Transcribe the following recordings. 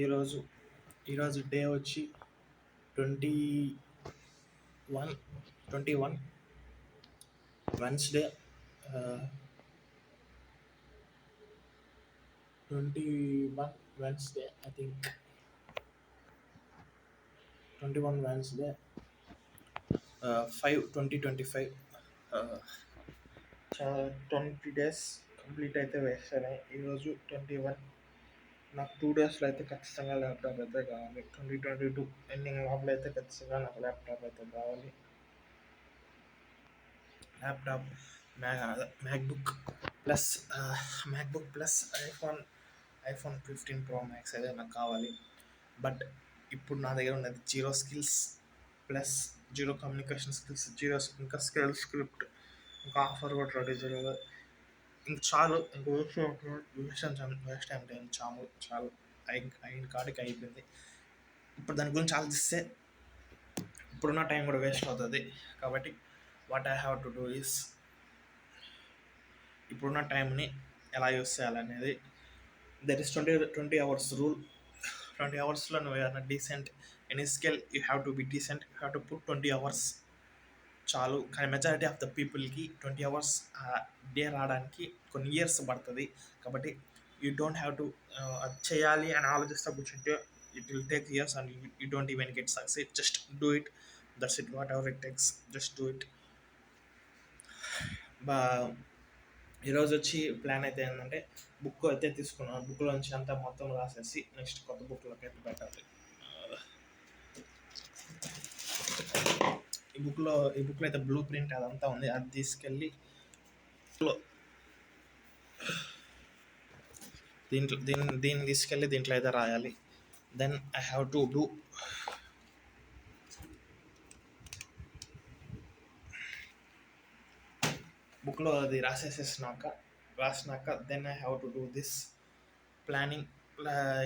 ఈరోజు ఈరోజు డే వచ్చి 21 21 Wednesday 21 Wednesday I think 21 Wednesday 5/20/25 చాలా 20 డేస్ కంప్లీట్ అయితే వేస్తాయి. ఈరోజు 21. నాకు 2 డేస్లో అయితే ఖచ్చితంగా ల్యాప్టాప్ అయితే కావాలి. 2022 ఎండింగ్ లోపల అయితే ఖచ్చితంగా నాకు ల్యాప్టాప్ అయితే కావాలి. Laptop MacBook plus iPhone 15 pro max అయితే నాకు కావాలి. బట్ ఇప్పుడు నా దగ్గర ఉన్నది zero skills plus zero communication skills, zero ఇంకా స్కిల్ స్క్రిప్ట్, ఇంకా ఆఫర్ కూడా రెడీ చేయలేదు. ఇంక చాలు, ఇంక వేస్ట్ టైం చాలు అయిన కాడికి అయిపోయింది. ఇప్పుడు దాని గురించి ఆలోచిస్తే ఇప్పుడున్న టైం కూడా వేస్ట్ అవుతుంది. కాబట్టి what I have to do is ఇప్పుడున్న టైంని ఎలా యూస్ చేయాలనేది. There is 20 hours rule. 20 అవర్స్లో నువ్వు ఏదైనా decent any skill you have to B decent, you have to put 20 hours చాలు. కానీ మెజారిటీ ఆఫ్ ద పీపుల్కి 20 అవర్స్ డే రావడానికి కొన్ని ఇయర్స్ పడుతుంది. కాబట్టి యూ డోంట్ హ్యావ్ టు అది చేయాలి అని ఆలోచిస్తే కూర్చుంటే it will take years and you don't even get success. Just do it, that's it. What ever it takes, just do it. ఈరోజు వచ్చి ప్లాన్ అయితే ఏంటంటే బుక్ అయితే తీసుకున్నాను. బుక్లోంచి అంతా మొత్తం రాసేసి నెక్స్ట్ కొత్త బుక్లోకి అయితే పెట్టాలి. ఈ బుక్లో అయితే బ్లూ ప్రింట్ అదంతా ఉంది. అది తీసుకెళ్ళి దీన్ని తీసుకెళ్ళి దీంట్లో అయితే రాయాలి. Then I have to do బుక్లో అది రాసినాక then I have to do this planning.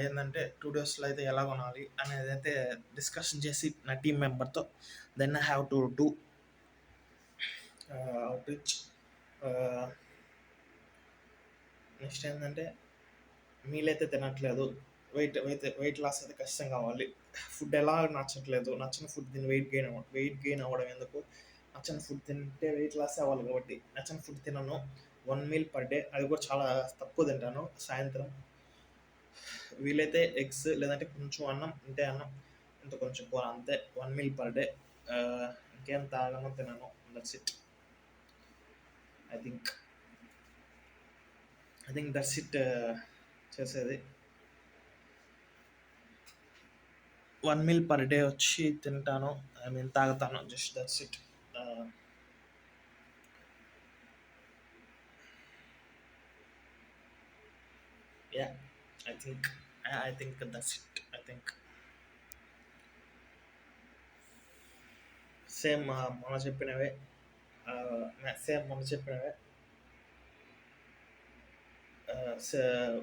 ఏంటంటే 2 డేస్లో అయితే ఎలా కొనాలి అనేది అయితే డిస్కషన్ చేసి నా టీం మెంబర్తో then I have to do outreach. Next ఏంటంటే మీల్ అయితే తినట్లేదు, వెయిట్ లాస్ అయితే ఖచ్చితంగా కావాలి. ఫుడ్ ఎలా నచ్చని ఫుడ్ తిని వెయిట్ గెయిన్ అవ్వడం ఎందుకు? నచ్చని ఫుడ్ తింటే వెయిట్ లాస్ అవ్వాలి. కాబట్టి నచ్చని ఫుడ్ తినను. 1 మీల్ పర్ డే, అది కూడా చాలా తక్కువ తింటాను. సాయంత్రం వీలైతే ఎగ్స్, లేదంటే కొంచెం అన్నం, ఇంత కొంచెం కూర, అంతే. 1 మీల్ పర్ డే. ఇంకేం తాగను, తినను. That's it. I think that's it చేసేది. 1 మీల్ పర్ డే వచ్చి తింటాను, తాగుతాను. Just that's it. I think that's it. I think same మొన్న చెప్పినవే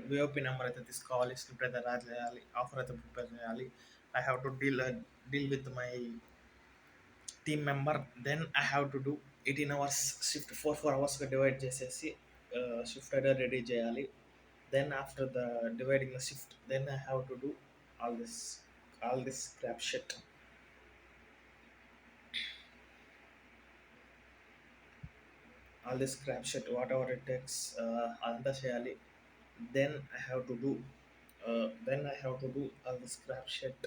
విఓపి నెంబర్ అయితే తీసుకోవాలి, స్క్రిప్ట్ అయితే రాయాలి, ఆఫర్ అయితే ప్రిపేర్ చేయాలి. I have to deal with my team member. Then I have to do 18 hours shift, 4 అవర్స్గా డివైడ్ చేసేసి shift అయితే రెడీ చేయాలి. Then after the dividing the shift, then I have to do all this crap shit. Whatever it takes, anta cheyali. Then I have to do all this crap shit.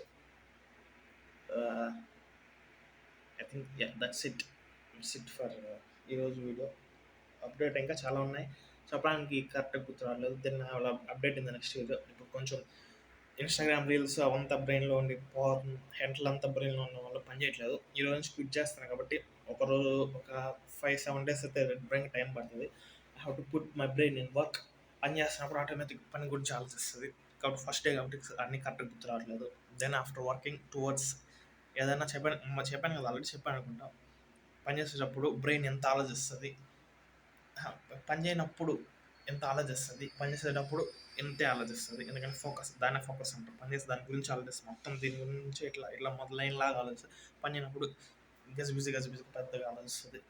I think that's it for ఈరోజు video. Update ఇంకా చాలా ఉన్నాయి చెప్పడానికి, కరెక్ట్గా గుర్తు రావట్లేదు. Then update in the next video. ఇప్పుడు కొంచెం ఇన్స్టాగ్రామ్ రీల్స్ అవంతా బ్రెయిన్లో ఉండి హెంటలంతా బ్రెయిన్లో ఉండడం వల్ల పని చేయట్లేదు. ఈరోజు నుంచి క్విట్ చేస్తాను. కాబట్టి ఒక 5-7 డేస్ అయితే బ్రెయిన్ టైం పడుతుంది. I have to put my brain in work. పని చేస్తున్నప్పుడు ఆటోమేటిక్ పని గురించి ఆలోచిస్తుంది. కాబట్టి ఫస్ట్ డే కాబట్టి అన్ని కరెక్ట్గా గుర్తు రావట్లేదు. దెన్ ఆఫ్టర్ వర్కింగ్ టువర్డ్స్ ఏదైనా చెప్పాను కదా, ఆల్రెడీ చెప్పాను అనుకుంటా. పని చేసేటప్పుడు బ్రెయిన్ ఎంత ఆలోచిస్తుంది, పని చేయనప్పుడు ఎంత ఆలోచిస్తుంది, పని చేసేటప్పుడు ఎంతే ఆలోచిస్తుంది. ఎందుకంటే దాన్ని ఫోకస్ అంటారు. పని చేసి దాని గురించి ఆలోచిస్తుంది, మొత్తం దీని గురించి ఇట్లా మొదలైన లాగా ఆలోచిస్తుంది. పని చేయనప్పుడు గజిబిజి పెద్దగా ఆలోచిస్తుంది.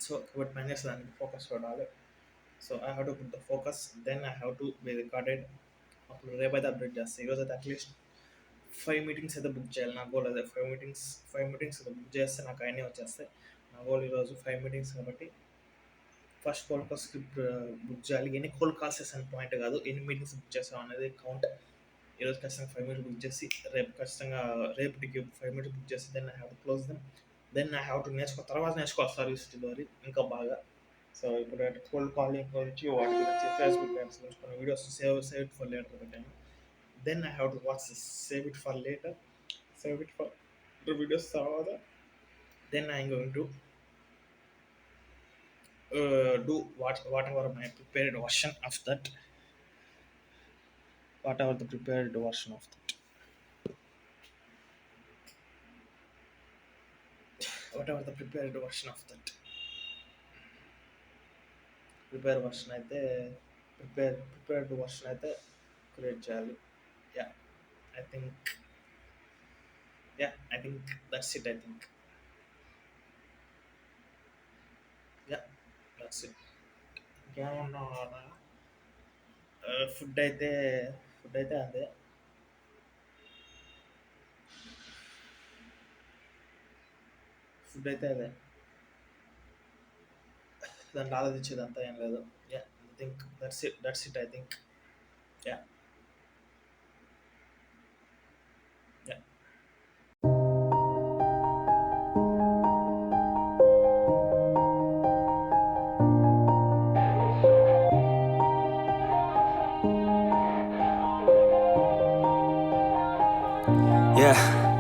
సో కాబట్టి పని చేసే దానికి ఫోకస్ చూడాలి. So I have to put the focus. Then I have to be recorded. అప్పుడు రేపైతే అప్డేట్ చేస్తాను. ఈరోజైతే అట్లీస్ట్ 5 మీటింగ్స్ అయితే బుక్ చేయాలి. నా గోల్ అదే 5 మీటింగ్స్ బుక్ చేస్తే నాకు అయన్నీ వచ్చేస్తాయి. నా గోల్ ఈరోజు 5 మీటింగ్స్ కాబట్టి first coal call script book చేయాలి. ఎన్ని కోల్ కాల్స్ చేసాను పాయింట్ కాదు, ఎన్ని మీటింగ్స్ బుక్ చేసాం అనేది కౌంట్. ఈరోజు ఖచ్చితంగా 5 మినిట్స్ బుక్ చేసి రేపు ఖచ్చితంగా రేపటికి 5 మినిట్స్ బుక్ చేసి then I have to close them. Then I have to తర్వాత నేర్చుకోవాలి సర్వీస్ డెలివరీ ఇంకా బాగా. సో ఇప్పుడు కోల్డ్ కాలింగ్ గురించి వాటి గురించి ఫేస్బుక్ యాడ్స్ గురించి కొన్ని videos save it for later పెట్టాను. Then I have to watch this, save it for later, save it for videos తర్వాత then I going to do whatever my prepared version of that, whatever the prepared version of that, whatever the prepared version of that, prepare version అయితే prepared version అయితే create చేయాలి. Yeah I think I think that's it. I think that's it. ఇంకేమన్నా food అయితే అదే. Food అయితే అదే, దాంట్లో ఆలోచించేది అంతా ఏం లేదు. I think that's it. I think yeah yeah Yeah.